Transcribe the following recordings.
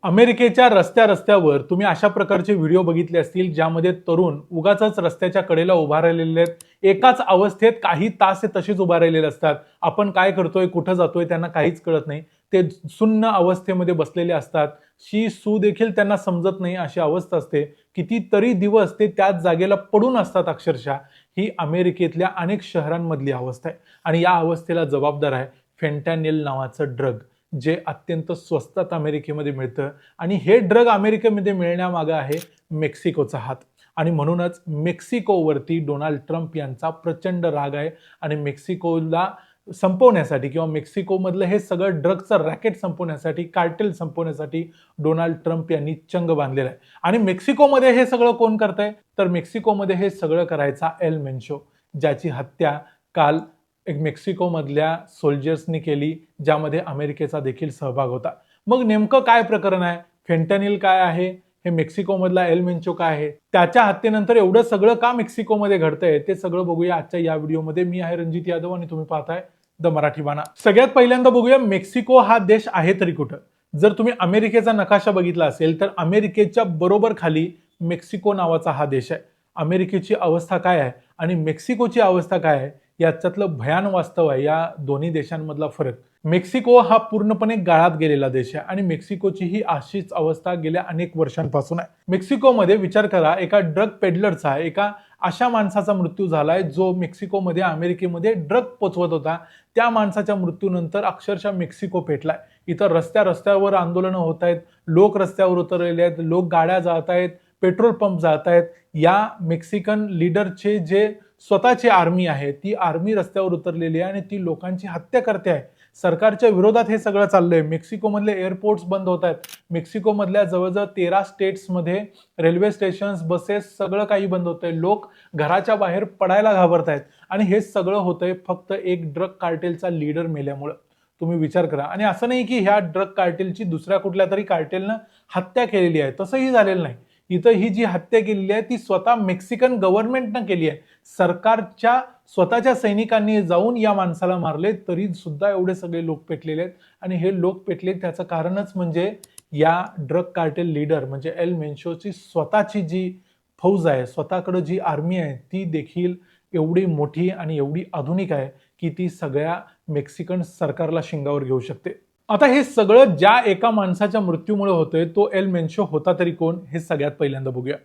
अमेरिकेच्या रस्त्यावर तुम्ही अशा प्रकारचे व्हिडिओ बघितले असतील ज्यामध्ये तरुण उगाचच रस्त्याच्या कडेला उभा राहिलेले आहेत. एकाच अवस्थेत काही तास ते तसेच उभा राहिलेले असतात. आपण काय करतोय, कुठं जातोय त्यांना काहीच कळत नाही. ते सुन्न अवस्थेमध्ये बसलेले असतात. शी सू देखील त्यांना समजत नाही अशी अवस्था असते. कितीतरी दिवस ते त्याच जागेला पडून असतात अक्षरशः. ही अमेरिकेतल्या अनेक शहरांमधली अवस्था आहे आणि या अवस्थेला जबाबदार आहे फेंटॅनिल नावाचं ड्रग, जे अत्यंत स्वस्तात अमेरिकेमध्ये मिळतं. आणि हे ड्रग अमेरिकेमध्ये मिळण्यामागे आहे मेक्सिकोचा हात. आणि म्हणूनच मेक्सिकोवरती डोनाल्ड ट्रम्प यांचा प्रचंड राग आहे आणि मेक्सिकोला संपवण्यासाठी किंवा मेक्सिकोमधलं हे सगळं ड्रगचं रॅकेट संपवण्यासाठी, कार्टेल संपवण्यासाठी डोनाल्ड ट्रम्प यांनी चंग बांधलेला आहे. आणि मेक्सिकोमध्ये हे सगळं कोण करतंय, तर मेक्सिकोमध्ये हे सगळं करायचा एल मेन्शो, ज्याची हत्या काल एक मेक्सिकोमधल्या सोल्जर्सनी केली, ज्यामध्ये अमेरिकेचा देखील सहभाग होता. मग नेमकं काय प्रकरण आहे, फेंटॅनिल काय आहे, हे मेक्सिकोमधला एल मेन्शो काय आहे, त्याच्या हत्येनंतर एवढं सगळं का मेक्सिकोमध्ये घडतंय ते सगळं बघूया आजच्या या व्हिडिओमध्ये. मी आहे रणजित यादव आणि तुम्ही पाहताय द मराठी बाणा. सगळ्यात पहिल्यांदा बघूया मेक्सिको हा देश आहे तरी कुठं. जर तुम्ही अमेरिकेचा नकाशा बघितला असेल तर अमेरिकेच्या बरोबर खाली मेक्सिको नावाचा हा देश आहे. अमेरिकेची अवस्था काय आहे आणि मेक्सिकोची अवस्था काय आहे याच्यातलं भयान वास्तव आहे या दोन्ही देशांमधला फरक. मेक्सिको हा पूर्णपणे गाळात गेलेला देश आहे आणि मेक्सिकोची ही अशीच अवस्था गेल्या अनेक वर्षांपासून आहे. मेक्सिकोमध्ये विचार करा, एका ड्रग पेडलरचा, एका अशा माणसाचा मृत्यू झालाय जो मेक्सिकोमध्ये अमेरिकेमध्ये ड्रग पोचवत होता. त्या माणसाच्या मृत्यूनंतर अक्षरशः मेक्सिको पेटलाय. इथं रस्त्यावर आंदोलनं होत आहेत, लोक रस्त्यावर उतरलेले आहेत, लोक गाड्या जात आहेत, पेट्रोल पंप जात आहेत. या मेक्सिकन लीडरचे जे स्वतःची आर्मी आहे ती आर्मी रस्त्यावर उतरलेली आहे आणि ती लोकांची हत्या करते आहे. सरकारच्या विरोधात हे सगळं चाललंय. मेक्सिकोमधले एअरपोर्ट्स बंद होत आहेत. मेक्सिकोमधल्या जवळजवळ 13 स्टेट्समध्ये रेल्वे स्टेशन्स, बसेस सगळं काही बंद होतंय. लोक घराच्या बाहेर पडायला घाबरत आहेत आणि हे सगळं होतंय फक्त एक ड्रग कार्टेलचा लीडर मेल्यामुळं. तुम्ही विचार करा. आणि असं नाही की ह्या ड्रग कार्टेलची दुसऱ्या कुठल्या तरी कार्टेलनं हत्या केलेली आहे, तसंही झालेलं नाही. इथं ही जी हत्या केलेली आहे ती स्वतः मेक्सिकन गव्हर्नमेंटनं केली आहे. सरकारच्या स्वतःच्या सैनिकांनी जाऊन या माणसाला मारले तरी सुद्धा एवढे सगळे लोक पेटलेले आहेत. आणि हे लोक पेटले त्याचं कारणच म्हणजे या ड्रग कार्टेल लीडर म्हणजे एल मेन्शोची स्वतःची जी फौज आहे, स्वतःकडे जी आर्मी आहे ती देखील एवढी मोठी आणि एवढी आधुनिक आहे की ती सगळ्या मेक्सिकन सरकारला शिंगावर घेऊ शकते. आता हे सगळं ज्या एका माणसाच्या मृत्यूमुळे होतंय तो एल मेन्शो होता तरी कोण, हे सगळ्यात पहिल्यांदा बघूया.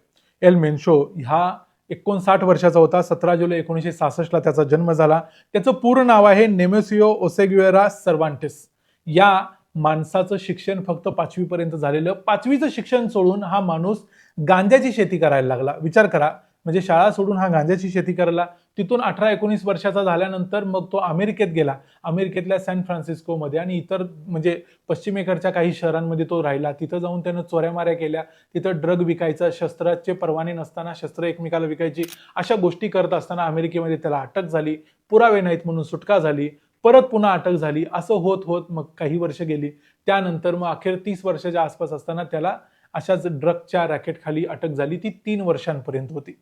एल मेन्शो हा 59 वर्षाचा होता. 17 जुलै 1966 त्याचा जन्म झाला. त्याचं पूर्ण नाव आहे नेमेसिओ ओसेग्युएरा सर्वांटेस. या माणसाचं शिक्षण फक्त 5वी पर्यंत झालेलं. 5वीचं शिक्षण सोडून हा माणूस गांजाची शेती करायला लागला. विचार करा, म्हणजे शाळा सोडून हा गांजाची शेती करायला. तिथून 18-19 वर्षाचा झाल्यानंतर मग तो अमेरिकेत गेला. अमेरिकेतल्या सॅन फ्रान्सिस्कोमध्ये आणि इतर म्हणजे पश्चिमेकडच्या काही शहरांमध्ये तो राहिला. तिथं जाऊन त्यानं चोऱ्यामाऱ्या केल्या. तिथं ड्रग विकायचा, शस्त्राचे परवाने नसताना शस्त्र एकमेकाला विकायची, अशा गोष्टी करत असताना अमेरिकेमध्ये त्याला अटक झाली. पुरावे नाहीत म्हणून सुटका झाली. परत पुन्हा अटक झाली. असं होत होत मग काही वर्ष गेली. त्यानंतर मग अखेर 30 वर्षाच्या आसपास असताना त्याला अशाच ड्रगच्या रॅकेटखाली अटक झाली. ती 3 वर्षांपर्यंत होती.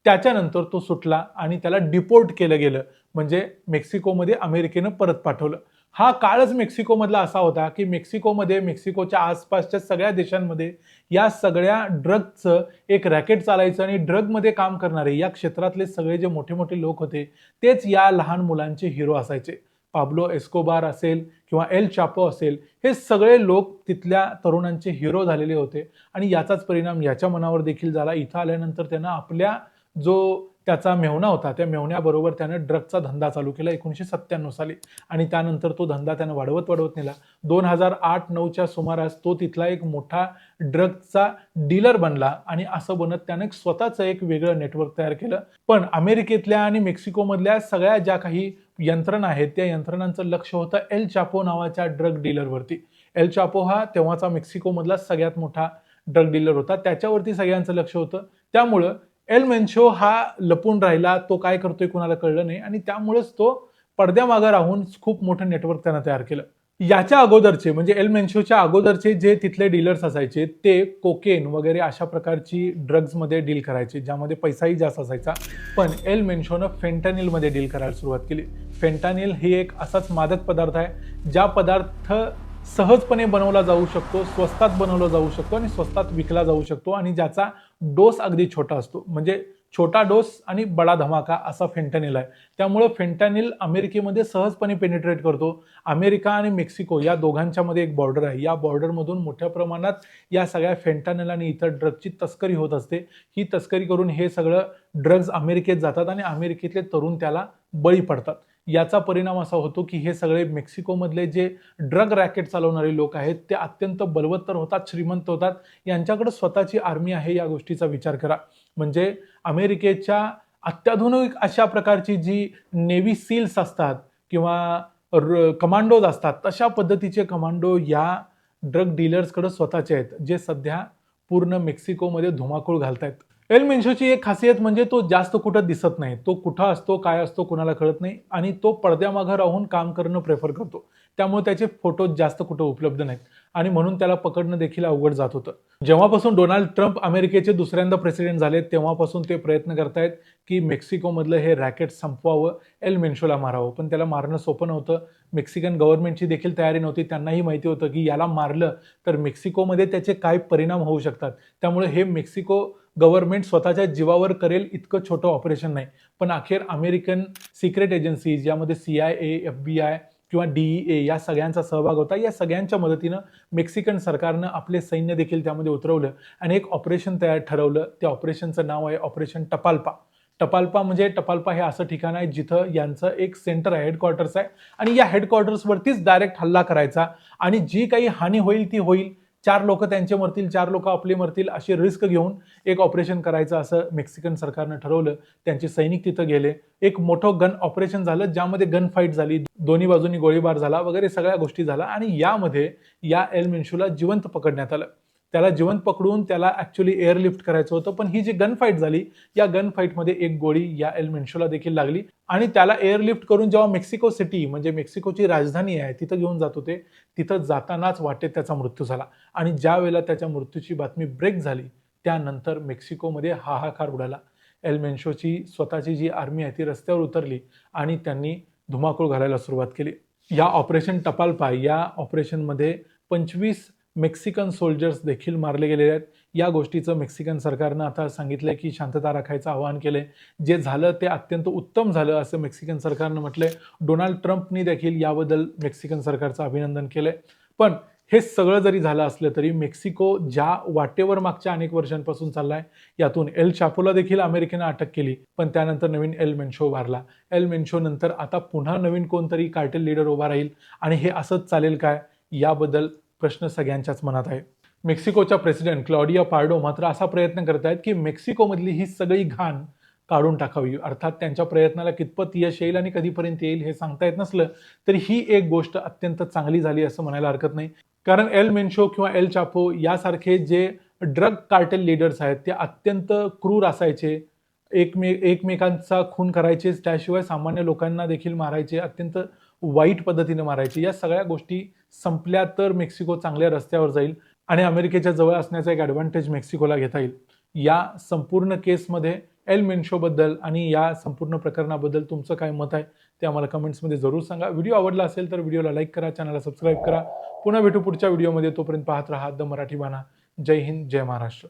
त्याच्यानंतर तो सुटला आणि त्याला डिपोर्ट केलं गेलं, म्हणजे मेक्सिकोमध्ये अमेरिकेनं परत पाठवलं. हा काळच मेक्सिकोमधला असा होता की मेक्सिकोमध्ये, मेक्सिकोच्या आसपासच्या सगळ्या देशांमध्ये या सगळ्या ड्रगचं एक रॅकेट चालायचं आणि ड्रगमध्ये काम करणारे या क्षेत्रातले सगळे जे मोठे मोठे लोक होते तेच या लहान मुलांचे हिरो असायचे. पाब्लो एस्कोबार असेल किंवा एल चापो असेल, हे सगळे लोक तिथल्या तरुणांचे हिरो झालेले होते. आणि याचाच परिणाम याच्या मनावर देखील झाला. इथं आल्यानंतर त्यानं आपल्या जो त्याचा मेहुणा होता त्या मेहुण्याबरोबर त्यानं ड्रगचा धंदा चालू केला 1997 साली. आणि त्यानंतर तो धंदा त्यानं वाढवत नेला. 2008-9च्या सुमारास तो तिथला एक मोठा ड्रगचा डीलर बनला आणि असं बनत त्यानं स्वतःचं एक वेगळं नेटवर्क तयार केलं. पण अमेरिकेतल्या आणि मेक्सिकोमधल्या सगळ्या ज्या काही यंत्रणा आहेत त्या यंत्रणांचं लक्ष होतं एल चापो नावाच्या ड्रग डीलरवरती. एल चापो हा तेव्हाचा मेक्सिकोमधला सगळ्यात मोठा ड्रग डीलर होता. त्याच्यावरती सगळ्यांचं लक्ष होतं. त्यामुळं एल मेन्शो हा लपून राहिला. तो काय करतोय कुणाला कळलं नाही आणि त्यामुळेच तो पडद्यामागे राहून खूप मोठं नेटवर्क त्यानं तयार केलं. याच्या अगोदरचे म्हणजे एल मेन्शोच्या अगोदरचे जे तिथले डीलर्स असायचे ते कोकेन वगैरे अशा प्रकारची ड्रग्समध्ये डील करायचे, ज्यामध्ये पैसाही जास्त असायचा. पण एल मेन्शोनं फेंटॅनिलमध्ये डील करायला सुरुवात केली. फेंटॅनिल ही एक असाच मादक पदार्थ आहे ज्या पदार्थ सहजपणे बनवला जाऊ शकतो, स्वस्तात बनवला जाऊ शकतो आणि स्वस्तात विकला जाऊ शकतो आणि ज्याचा डोस अगदी छोटा असतो. म्हणजे छोटा डोस आणि बडा धमाका असा फेंटॅनिल आहे. त्यामुळे फेंटॅनिल अमेरिकेमध्ये सहजपणे पेनिट्रेट करतो. अमेरिका आणि मेक्सिको या दोघांच्यामध्ये एक बॉर्डर आहे. या बॉर्डरमधून मोठ्या प्रमाणात या सगळ्या फेंटॅनिल आणि इतर ड्रगची तस्करी होत असते. ही तस्करी करून हे सगळं ड्रग्ज अमेरिकेत जातात आणि अमेरिकेतले तरुण त्याला बळी पडतात. याचा परिणाम असा होतो की हे सगळे मेक्सिकोमधले जे ड्रग रॅकेट चालवणारे लोक आहेत ते अत्यंत बलवत्तर होतात, श्रीमंत होतात. यांच्याकडे स्वतःची आर्मी आहे या गोष्टीचा विचार करा. म्हणजे अमेरिकेच्या अत्याधुनिक अशा प्रकारची जी नेव्ही सील्स असतात किंवा कमांडोज असतात, तशा पद्धतीचे कमांडो या ड्रग डीलर्सकडे स्वतःचे आहेत, जे सध्या पूर्ण मेक्सिकोमध्ये धुमाकूळ घालतायत. एल मेन्शोची एक खासियत म्हणजे तो जास्त कुठं दिसत नाही. तो कुठं असतो, काय असतो कुणाला कळत नाही आणि तो पडद्यामागं राहून काम करणं प्रेफर करतो. त्यामुळे त्याचे फोटो जास्त कुठं उपलब्ध नाहीत आणि म्हणून त्याला पकडणं देखील अवघड जात होतं. जेव्हापासून डोनाल्ड ट्रम्प अमेरिकेचे दुसऱ्यांदा प्रेसिडेंट झाले तेव्हापासून ते प्रयत्न करतायत की मेक्सिकोमधलं हे रॅकेट संपवावं, एल मेन्शोला मारावं. पण त्याला मारणं सोपं नव्हतं. मेक्सिकन गव्हर्नमेंटची देखील तयारी नव्हती. त्यांनाही माहिती होतं की याला मारलं तर मेक्सिकोमध्ये त्याचे काय परिणाम होऊ शकतात. त्यामुळे हे मेक्सिको गव्हर्नमेंट स्वतःच्या जीवावर करेल इतकं छोटं ऑपरेशन नाही. पण अखेर अमेरिकन सिक्रेट एजन्सीज यामध्ये CIA, FBI किंवा DEA या सगळ्यांचा सहभाग होता. या सगळ्यांच्या मदतीनं मेक्सिकन सरकारनं आपले सैन्य देखील त्यामध्ये उतरवलं आणि एक ऑपरेशन तयार ठरवलं. त्या ऑपरेशनचं नाव आहे ऑपरेशन टपाल्पा. टपाल्पा हे असं ठिकाण आहे जिथं यांचं एक सेंटर आहे, हेडक्वार्टर्स आहे आणि या हेडक्वार्टर्सवरतीच डायरेक्ट हल्ला करायचा आणि जी काही हानी होईल ती होईल. 4 लोक त्यांचे मरतील, 4 लोक आपले मरतील अशी रिस्क घेऊन एक ऑपरेशन करायचं असं मेक्सिकन सरकारनं ठरवलं. त्यांचे सैनिक तिथं गेले. एक मोठं गन ऑपरेशन झालं ज्यामध्ये गन फाईट झाली, दोन्ही बाजूनी गोळीबार झाला वगैरे सगळ्या गोष्टी झाल्या आणि यामध्ये या एल मेन्शोला जिवंत पकडण्यात आलं. त्याला जिवंत पकडून त्याला ऍक्च्युअली एअरलिफ्ट करायचं होतं. पण ही जी गन फाईट झाली या गन फाईटमध्ये एक गोळी या एल मेन्शोला देखील लागली आणि त्याला एअरलिफ्ट करून जेव्हा मेक्सिको सिटी म्हणजे मेक्सिकोची राजधानी आहे तिथं घेऊन जात होते, तिथं जातानाच वाटेत त्याचा मृत्यू झाला आणि ज्या वेळेला त्याच्या मृत्यूची बातमी ब्रेक झाली त्यानंतर मेक्सिकोमध्ये हाहाकार उडाला. एल मेन्शोची स्वतःची जी आर्मी आहे ती रस्त्यावर उतरली आणि त्यांनी धुमाकूळ घालायला सुरुवात केली. या ऑपरेशन टपाल्पा या ऑपरेशनमध्ये 25 मेक्सिकन सोल्जर्स देखील मारले गेलेले आहेत. या गोष्टीचं मेक्सिकन सरकारनं आता सांगितलंय की शांतता राखायचं आवाहन केलंय. जे झालं ते अत्यंत उत्तम झालं असं मेक्सिकन सरकारनं म्हटलंय. डोनाल्ड ट्रम्पनी देखील याबद्दल मेक्सिकन सरकारचं अभिनंदन केलंय. पण हे सगळं जरी झालं असलं तरी मेक्सिको ज्या वाटेवर मागच्या अनेक वर्षांपासून चाललाय यातून एल चापोला देखील अमेरिकेनं अटक केली. पण त्यानंतर नवीन एल मेन्शो वारला. एल मेन्शो नंतर आता पुन्हा नवीन कोणतरी कार्टेल लीडर उभा राहील आणि हे असंच चालेल काय याबद्दल प्रश्न सगळ्यांच्याच मनात आहे. मेक्सिकोच्या प्रेसिडेंट क्लॉडिया पार्डो मात्र असा प्रयत्न करतायत की मेक्सिकोमधली ही सगळी घाण काढून टाकावी. अर्थात त्यांच्या प्रयत्नाला कितपत यश येईल आणि कधीपर्यंत येईल हे सांगता येत नसलं तरी ही एक गोष्ट अत्यंत चांगली झाली असं म्हणायला हरकत नाही. कारण एल मेन्शो किंवा एल चापो यासारखे जे ड्रग कार्टेल लीडर्स आहेत ते अत्यंत क्रूर असायचे. एकमेकांचा खून करायचे, त्याशिवाय सामान्य लोकांना देखील मारायचे, अत्यंत वाईट पद्धतीने मारायचे. या सगळ्या गोष्टी संपल्या तर मेक्सिको चांगल्या रस्त्यावर जाईल आणि अमेरिकेच्या जवळ असण्याचा एक ॲडव्हान्टेज मेक्सिकोला घेता येईल. या संपूर्ण केसमध्ये एल मेन्शोबद्दल आणि या संपूर्ण प्रकरणाबद्दल तुमचं काय मत आहे ते आम्हाला कमेंट्समध्ये जरूर सांगा. व्हिडिओ आवडला असेल तर व्हिडिओला लाईक करा, चॅनलला सबस्क्राईब करा. पुन्हा भेटू पुढच्या व्हिडिओमध्ये. तोपर्यंत पाहत राहा द मराठी बाणा. जय हिंद, जय महाराष्ट्र.